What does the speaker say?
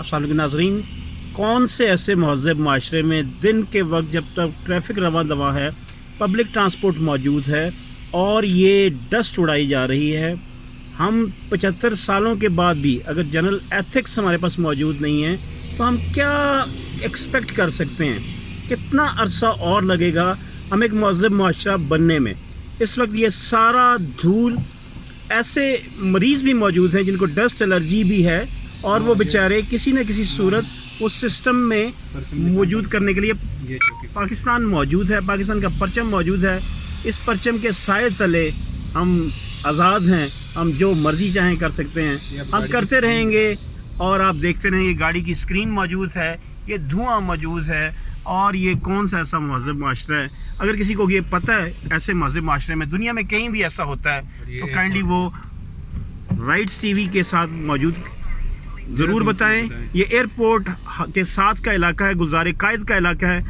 अस्सलाम वालेकुम नाज़रीन, कौन से ऐसे महज़ब माशरे में दिन के वक्त जब तक ट्रैफिक रवा दवा है, पब्लिक ट्रांसपोर्ट मौजूद है और ये डस्ट उड़ाई जा रही है, हम 75 सालों के बाद भी अगर जनरल एथिक्स हमारे पास मौजूद नहीं है तो हम क्या एक्सपेक्ट कर सकते हैं? कितना अरसा और लगेगा हम एक महज़ब माशरा बनने में? इस वक्त ये सारा धूल, ऐसे मरीज़ भी मौजूद हैं जिनको डस्ट एलर्जी भी है और वो बेचारे किसी न किसी सूरत उस सिस्टम में मौजूद करने के लिए पाकिस्तान मौजूद है, पाकिस्तान का परचम मौजूद है। इस परचम के साए तले हम आज़ाद हैं, हम जो मर्ज़ी चाहें कर सकते हैं, हम करते रहेंगे। और आप देखते रहेंगे गाड़ी की स्क्रीन मौजूद है, ये धुआं मौजूद है और ये कौन सा ऐसा महज़ब माशरा है? अगर किसी को ये पता है ऐसे महज़ब माशरे में दुनिया में कहीं भी ऐसा होता है तो काइंडली वो राइट्स टीवी के साथ मौजूद ज़रूर बताएं। ये एयरपोर्ट के साथ का इलाका है, गुलज़ार कायद का इलाका है।